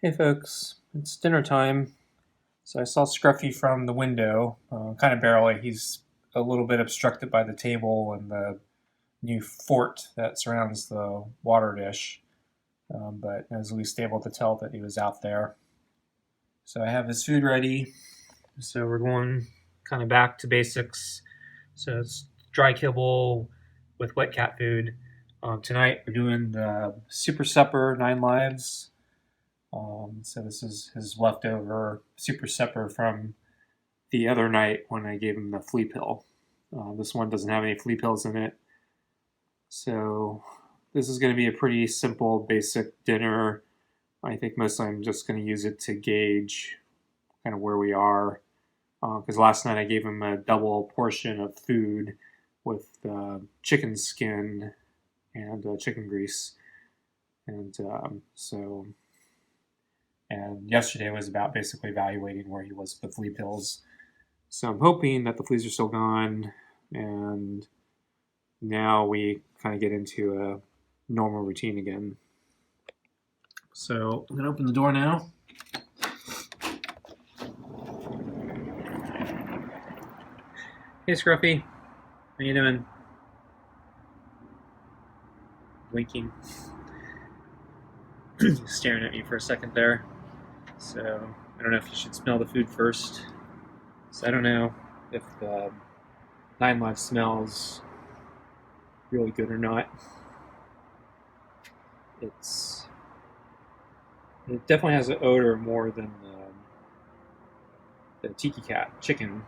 Hey folks, it's dinner time. So I saw Scruffy from the window, kind of barely. He's a little bit obstructed by the table and the new fort that surrounds the water dish, but I was at least able to tell that he was out there. So I have his food ready. So we're going kind of back to basics. So it's dry kibble with wet cat food. Tonight we're doing the Super Supper 9 Lives. So this is his leftover super supper from the other night when I gave him the flea pill. This one doesn't have any flea pills in it. So this is going to be a pretty simple, basic dinner. I think mostly I'm just going to use it to gauge kind of where we are. Because last night I gave him a double portion of food with chicken skin and chicken grease. And yesterday was about basically evaluating where he was with the flea pills. So I'm hoping that the fleas are still gone, and now we kind of get into a normal routine again. So I'm going to open the door now. Hey, Scruffy. How you doing? Blinking. Staring at me for a second there. So I don't know if you should smell the food first. So I don't know if the 9 Lives smells really good or not. It definitely has an odor more than the tiki cat chicken,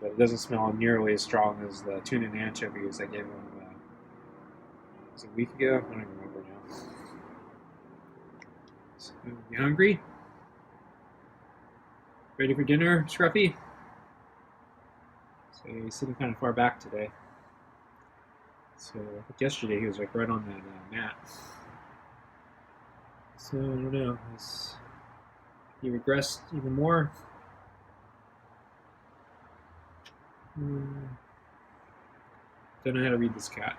but it doesn't smell nearly as strong as the tuna and anchovies I gave him. Was it a week ago? I don't even remember now. So, you hungry? Ready for dinner, Scruffy? So he's sitting kind of far back today. So yesterday he was like right on that mat. So I don't know. Has he regressed even more? Don't know how to read this cat.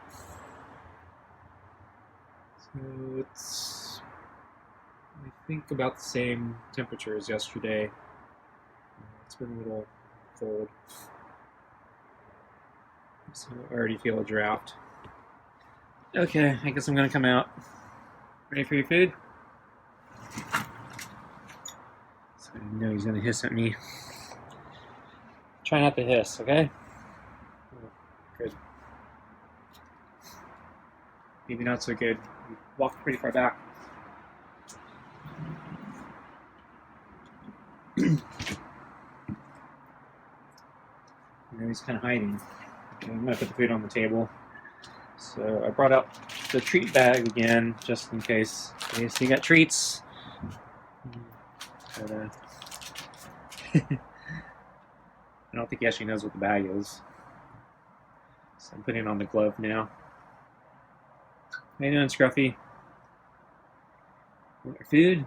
So it's, I think, about the same temperature as yesterday. It's been a little cold. So I already feel a draft. Okay, I guess I'm gonna come out. Ready for your food? So I know he's gonna hiss at me. Try not to hiss, okay? Good. Maybe not so good. You walked pretty far back. He's kind of hiding. Okay, I'm gonna put the food on the table. So I brought up the treat bag again, just in case. Okay, so you got treats. But, I don't think he actually knows what the bag is. So I'm putting on the glove now. How you doing, Scruffy? Want your food?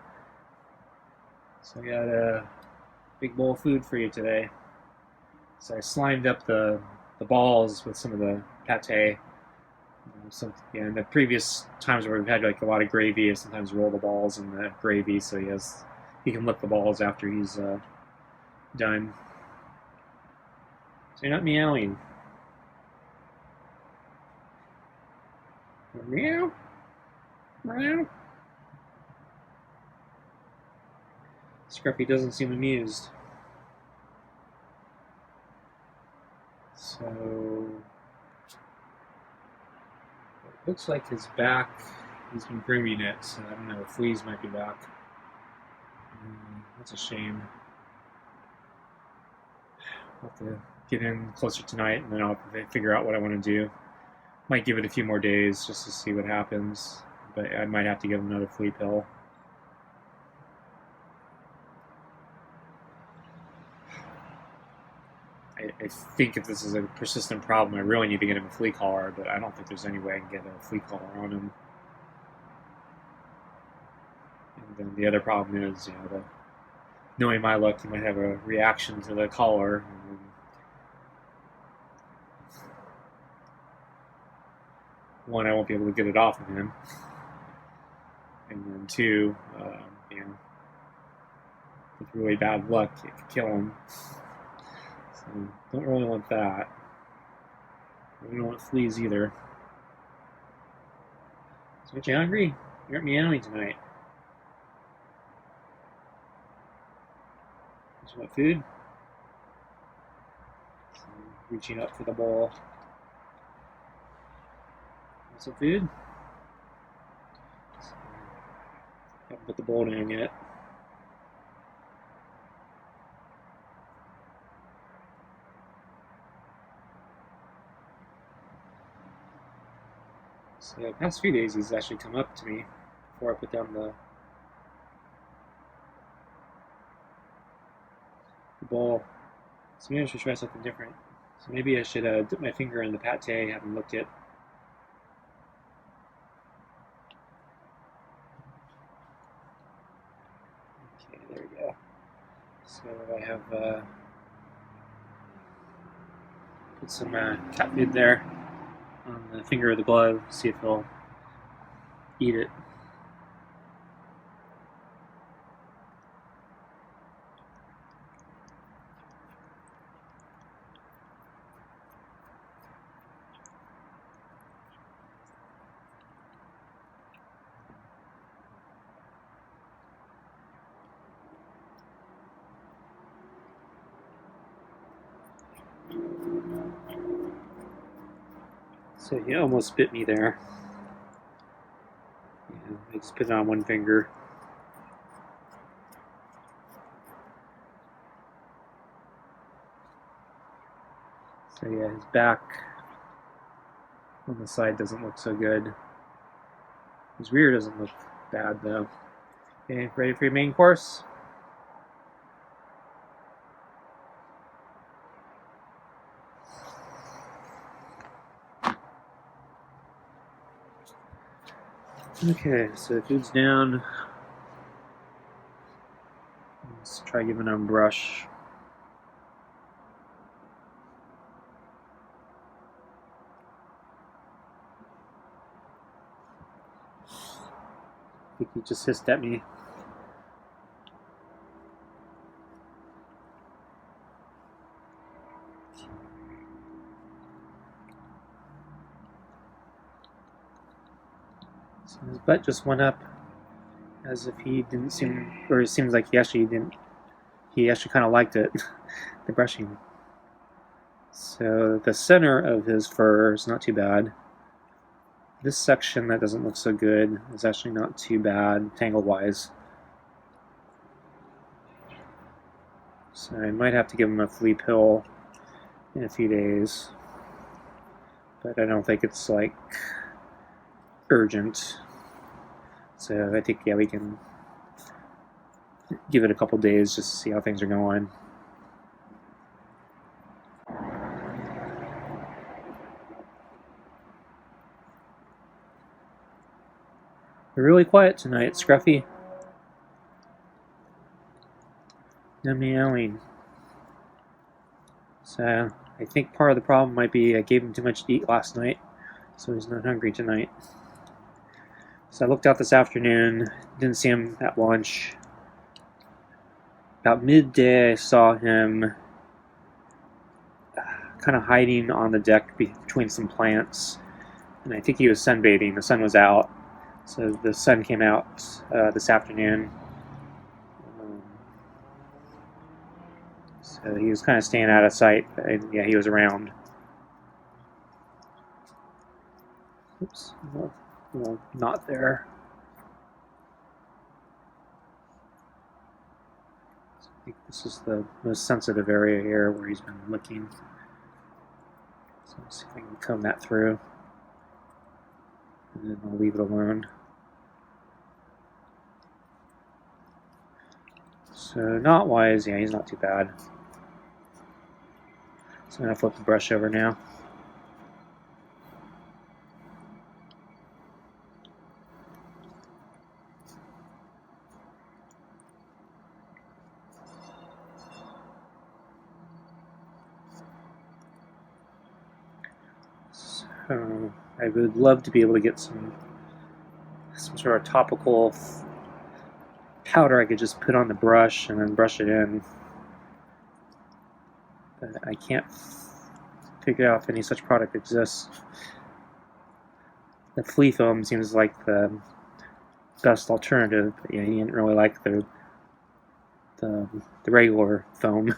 So I got a big bowl of food for you today. So I slimed up the balls with some of the pate. In the previous times where we've had like a lot of gravy, I sometimes roll the balls in the gravy so he can lick the balls after he's done. So you're not meowing. Meow. Meow. Scruffy doesn't seem amused. So it looks like his back, he's been grooming it, so I don't know, the fleas might be back. That's a shame. I'll have to get in closer tonight, and then I'll figure out what I want to do. Might give it a few more days just to see what happens, but I might have to give him another flea pill. I think if this is a persistent problem, I really need to get him a flea collar, but I don't think there's any way I can get a flea collar on him. And then the other problem is, knowing my luck, he might have a reaction to the collar. And one, I won't be able to get it off of him. and then 2, with really bad luck, it could kill him. So don't really want that. We don't want fleas either. So aren't you hungry? You aren't meowing tonight. You want food? So reaching up for the bowl. Want some food? So, haven't put the bowl down yet. So the past few days he's actually come up to me before I put down the bowl. So maybe I should try something different. So maybe I should dip my finger in the pate, have him lick it. Okay, there we go. So I have put some cat food there on the finger of the glove, see if he'll eat it. So he almost bit me there. Yeah, I just put it on one finger. So yeah, his back on the side doesn't look so good. His rear doesn't look bad though. Okay, ready for your main course? Okay, so food's down. Let's try giving him a brush. I think he just hissed at me. So his butt just went up as if he didn't seem, or it seems like he actually didn't, he actually kind of liked it, the brushing. So the center of his fur is not too bad. This section that doesn't look so good is actually not too bad, tangle-wise. So I might have to give him a flea pill in a few days. But I don't think it's, like, urgent. So I think, yeah, we can give it a couple days just to see how things are going. You're really quiet tonight, Scruffy. No meowing. So I think part of the problem might be I gave him too much to eat last night, so he's not hungry tonight. So I looked out this afternoon, didn't see him at lunch. About midday, I saw him kind of hiding on the deck between some plants, and I think he was sunbathing. The sun was out, so the sun came out this afternoon. So he was kind of staying out of sight, but yeah, he was around. Oops, well, not there. I think this is the most sensitive area here where he's been licking. So let's see if I can comb that through. And then I'll leave it alone. So knot-wise, yeah, he's not too bad. So I'm going to flip the brush over now. So I would love to be able to get some some sort of topical powder I could just put on the brush and then brush it in. But I can't figure out if any such product exists. The flea foam seems like the best alternative, but yeah, he didn't really like the regular foam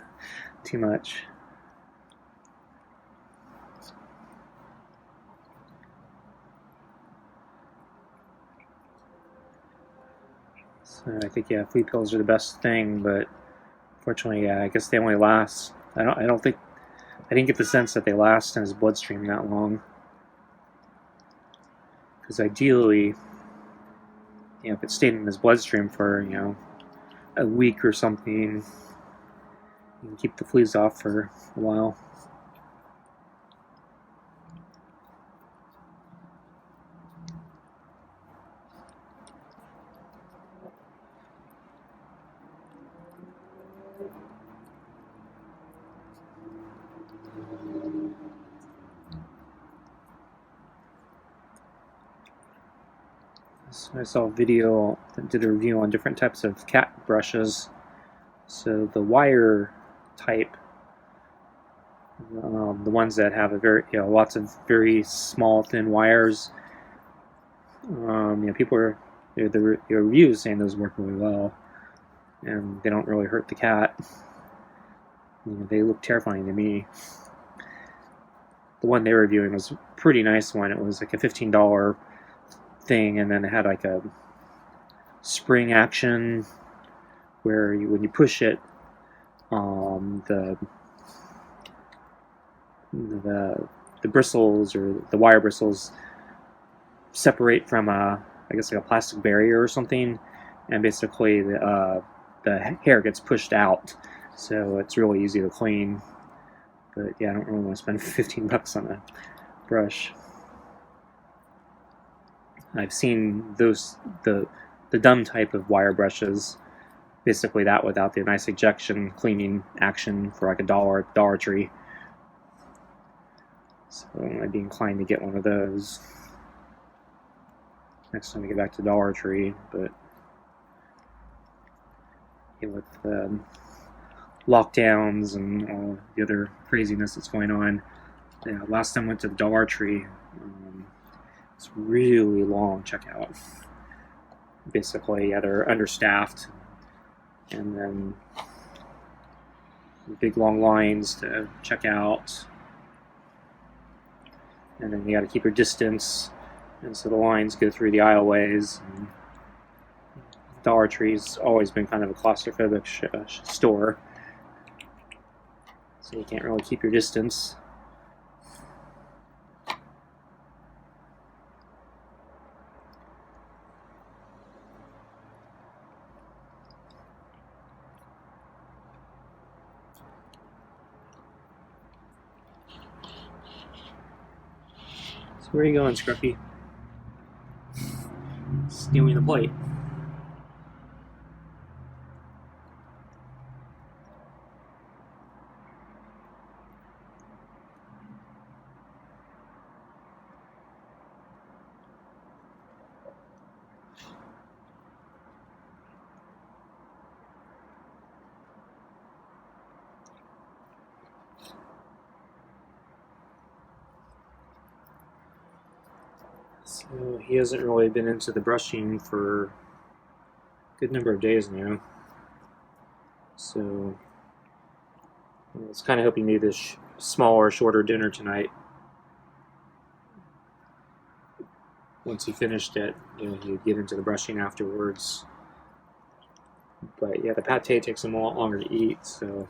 too much. So I think, yeah, flea pills are the best thing, but unfortunately, yeah, I guess they only last. I didn't get the sense that they last in his bloodstream that long. Because ideally, you know, if it stayed in his bloodstream for, you know, a week or something, you can keep the fleas off for a while. So I saw a video that did a review on different types of cat brushes. So the wire type, the ones that have a very, you know, lots of very small, thin wires. You know, people are the reviews saying those work really well, and they don't really hurt the cat. You know, they look terrifying to me. The one they were reviewing was a pretty nice one. It was like a $15 thing, and then it had like a spring action where when you push it, the bristles, or the wire bristles, separate from I guess like a plastic barrier or something, and basically the hair gets pushed out, so it's really easy to clean. But yeah, I don't really want to spend $15 on a brush. I've seen those the dumb type of wire brushes, basically that without the nice ejection cleaning action, for like Dollar Tree. So I'd be inclined to get one of those next time I get back to Dollar Tree. But you know, with lockdowns and the other craziness that's going on, yeah, last time I went to the Dollar Tree, it's really long checkout. Basically, yeah, they're understaffed, and then big long lines to check out, and then you got to keep your distance, and so the lines go through the aisleways. And Dollar Tree's always been kind of a claustrophobic store, so you can't really keep your distance. So where are you going, Scruffy? Stealing the plate. So he hasn't really been into the brushing for a good number of days now. So I was kind of hoping maybe this smaller, shorter dinner tonight. Once he finished it, you know, he'd get into the brushing afterwards. But yeah, the pate takes him a lot longer to eat, so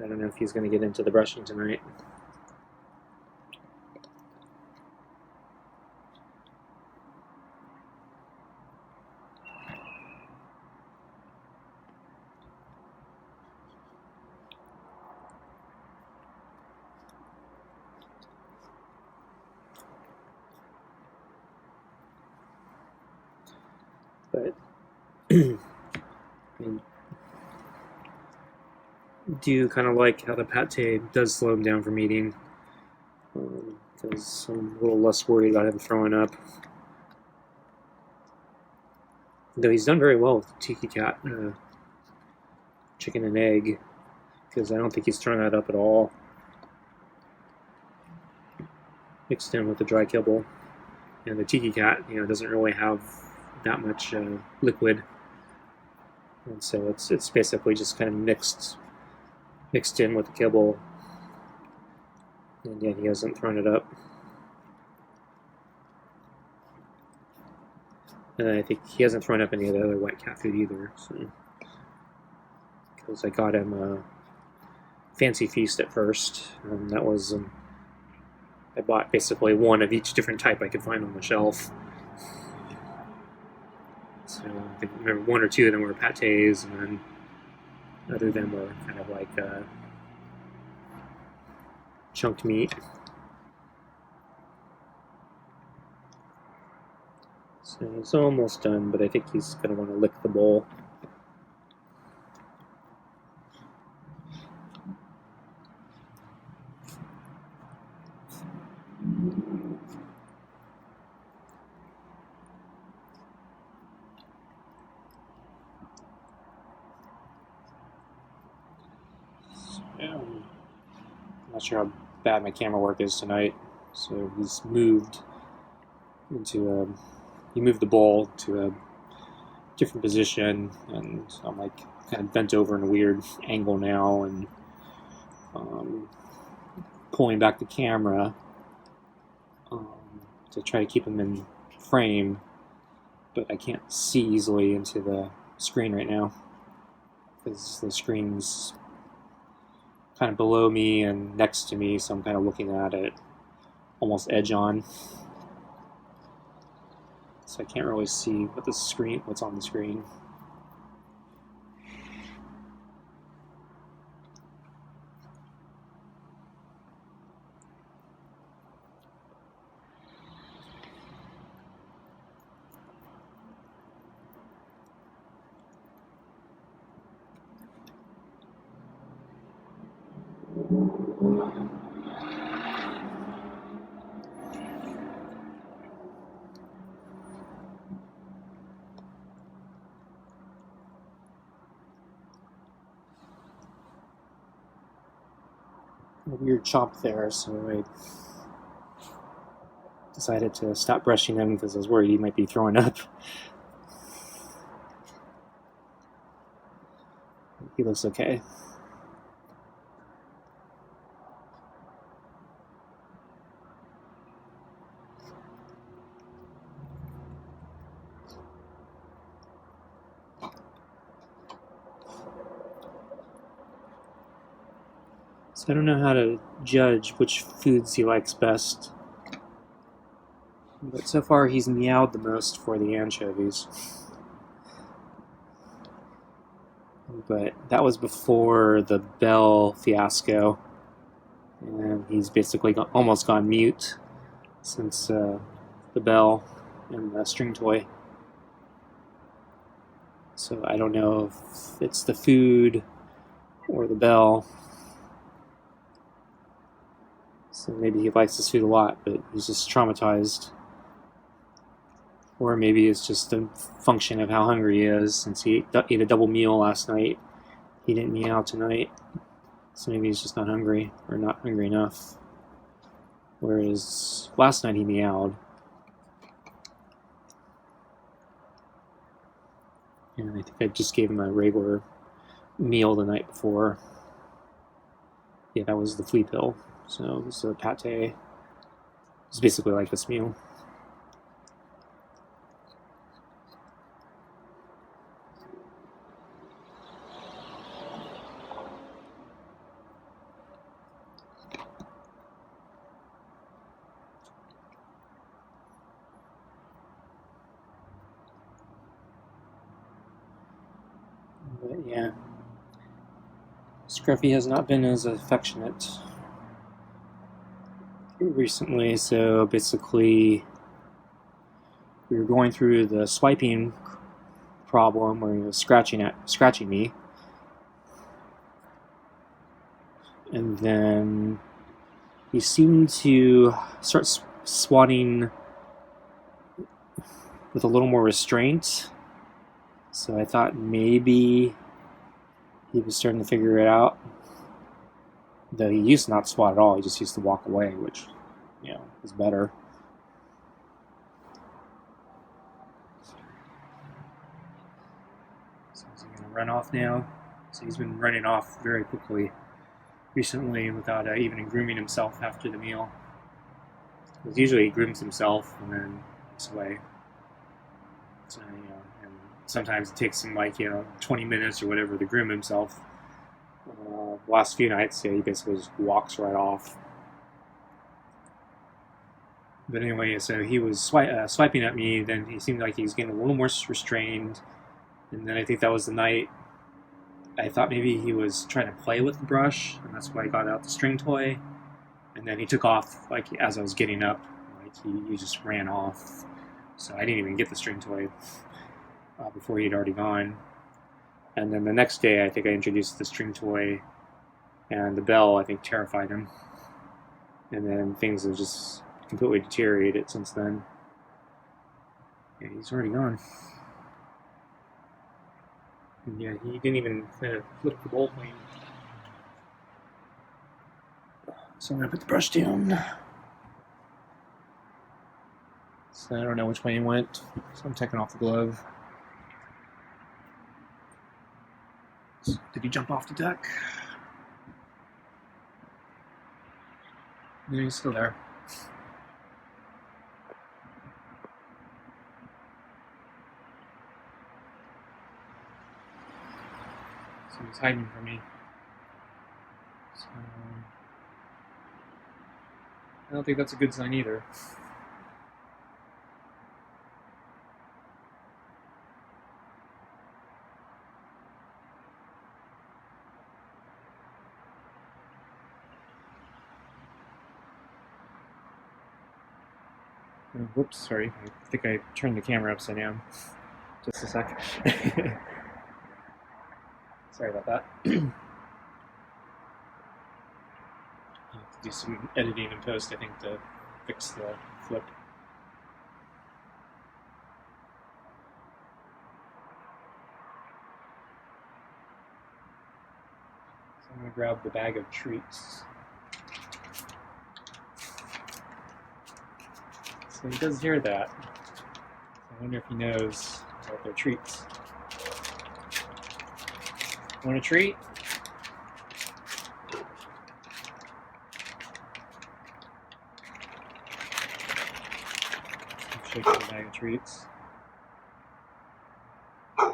I don't know if he's going to get into the brushing tonight. But I do kind of like how the pate does slow him down from eating, because I'm a little less worried about him throwing up. Though he's done very well with the tiki cat chicken and egg, because I don't think he's thrown that up at all. Mixed in with the dry kibble. And the tiki cat, doesn't really have that much liquid. And so it's basically just kind of mixed in with the kibble. And yeah, he hasn't thrown it up. And I think he hasn't thrown up any of the other white cat food either. So, because I got him a fancy feast at first, and that was I bought basically one of each different type I could find on the shelf. So I think remember one or two of them were pâtés, and then other of them were kind of like chunked meat. So it's almost done, but I think he's going to want to lick the bowl. I'm not sure how bad my camera work is tonight. So he's moved into he moved the bowl to a different position, and I'm like kind of bent over in a weird angle now, and pulling back the camera to try to keep him in frame, but I can't see easily into the screen right now because the screen's kind of below me and next to me, so I'm kind of looking at it almost edge on. So I can't really see what's on the screen. A weird chomp there, so I decided to stop brushing him because I was worried he might be throwing up. He looks okay. So I don't know how to judge which foods he likes best. But so far he's meowed the most for the anchovies. But that was before the bell fiasco. And he's basically almost gone mute since the bell and the string toy. So I don't know if it's the food or the bell. So maybe he likes this food a lot, but he's just traumatized. Or maybe it's just a function of how hungry he is. Since he ate a double meal last night, he didn't meow tonight. So maybe he's just not hungry, or not hungry enough. Whereas last night he meowed. And I think I just gave him a regular meal the night before. Yeah, that was the flea pill. So this is a pate. It's basically like this meal. But yeah, Scruffy has not been as affectionate recently, so basically we were going through the swiping problem where he was scratching me, and then he seemed to start swatting with a little more restraint, So I thought maybe he was starting to figure it out. Though he used to not swat at all, he just used to walk away, which, is better. So is he going to run off now? So he's been running off very quickly recently without even grooming himself after the meal. Because usually he grooms himself and then walks away. So, and sometimes it takes him 20 minutes or whatever to groom himself. Last few nights, he basically just walks right off. But anyway, so he was swiping at me. Then he seemed like he was getting a little more restrained. And then I think that was the night I thought maybe he was trying to play with the brush, and that's why I got out the string toy. And then he took off as I was getting up. He just ran off. So I didn't even get the string toy before he'd already gone. And then the next day, I think I introduced the string toy, and the bell, I think, terrified him. And then things have just completely deteriorated since then. Yeah, he's already gone. And yeah, he didn't even kind of flip the bowl plane. So I'm going to put the brush down. So I don't know which way he went, so I'm taking off the glove. So did he jump off the deck? No, he's still there. So he's hiding from me. So I don't think that's a good sign either. Oh, whoops, sorry. I think I turned the camera upside down. Just a sec. Sorry about that. I have to do some editing in post, I think, to fix the flip. So I'm going to grab the bag of treats. So he does hear that. So I wonder if he knows about their treats. Want a treat? Shake the bag of treats. I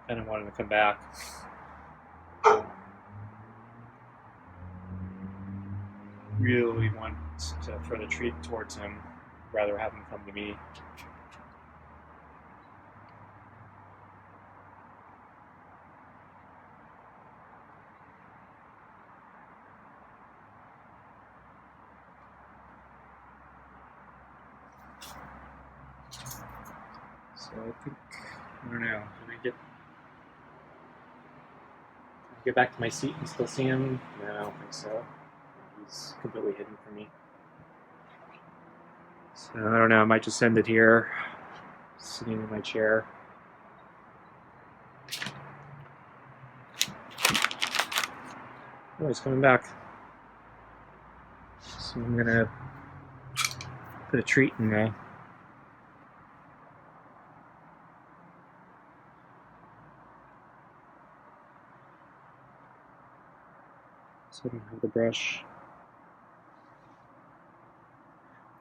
kind of want him to come back. Really want to throw the treat towards him, rather have him come to me. So I think, I don't know, can I get back to my seat and still see him? No, I don't think so. He's completely hidden from me. So I don't know, I might just end it here, sitting in my chair. Oh, he's coming back. So I'm gonna put a treat in there. So I don't have the brush.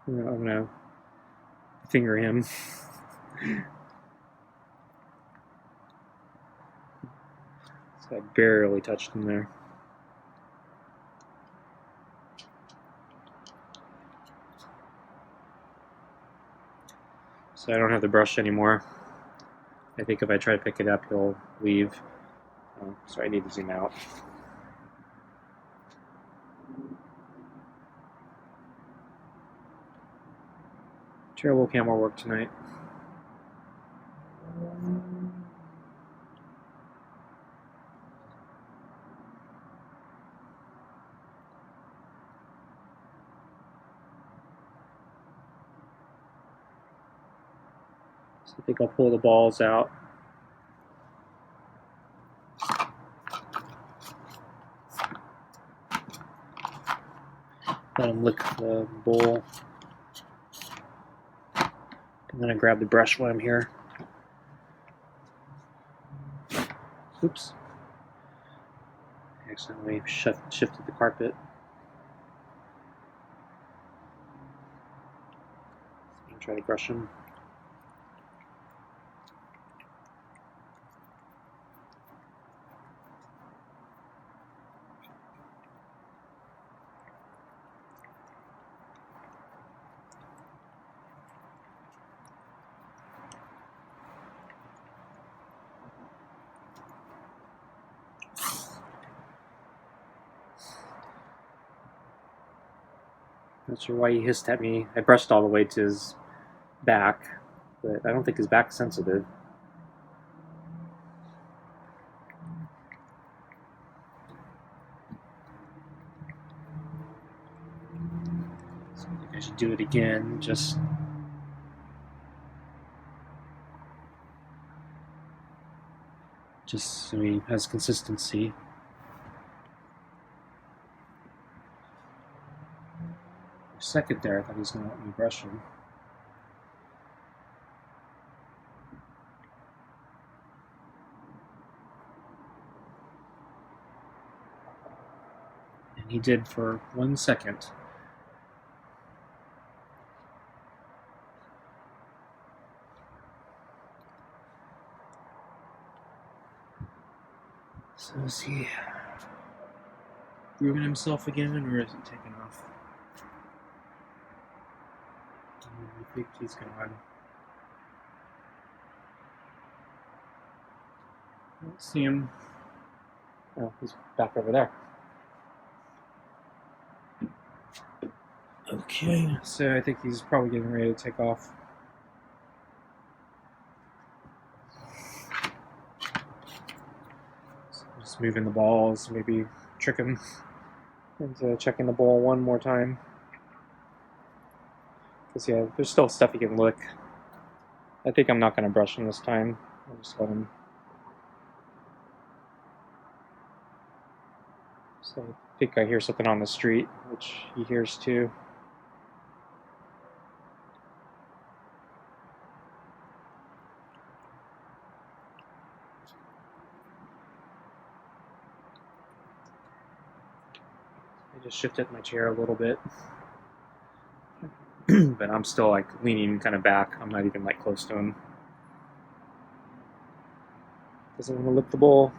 I'm gonna finger him. So I barely touched him there. So I don't have the brush anymore. I think if I try to pick it up, he'll leave. Oh, so I need to zoom out. Terrible camera work tonight. So I think I'll pull the balls out. Let him lick the bowl. And then I grab the brush while I'm here. Oops. I accidentally shifted the carpet. I'm try to brush him. Not sure why he hissed at me. I brushed all the way to his back, but I don't think his back's sensitive. So I think I should do it again, just so he has consistency. For a second there, I thought he was going to let me brush him. And he did for 1 second. So is he grooming himself again, or is it taking off? I think he's gone. I don't see him. Oh, he's back over there. Okay, so I think he's probably getting ready to take off. So just moving the balls, maybe trick him into checking the ball one more time. Because yeah, there's still stuff he can lick. I think I'm not going to brush him this time. I'll just let him. So I think I hear something on the street, which he hears too. I just shifted my chair a little bit. But I'm still like leaning kind of back. I'm not even like close to him. Doesn't want to lick the bowl.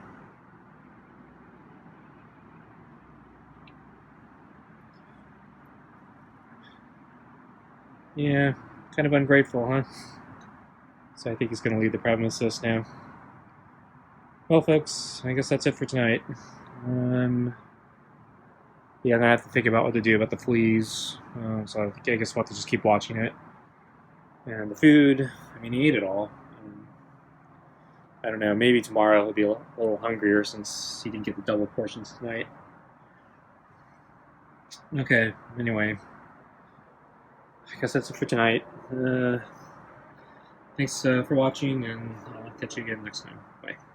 Yeah, kind of ungrateful, huh? So I think he's going to leave the prognosis now. Well, folks, I guess that's it for tonight. Yeah, I'm going to have to think about what to do about the fleas. So I guess we'll have to just keep watching it. And the food, I mean, he ate it all. I don't know, maybe tomorrow he'll be a little hungrier since he didn't get the double portions tonight. Okay, anyway. I guess that's it for tonight. Thanks for watching, and I'll catch you again next time. Bye.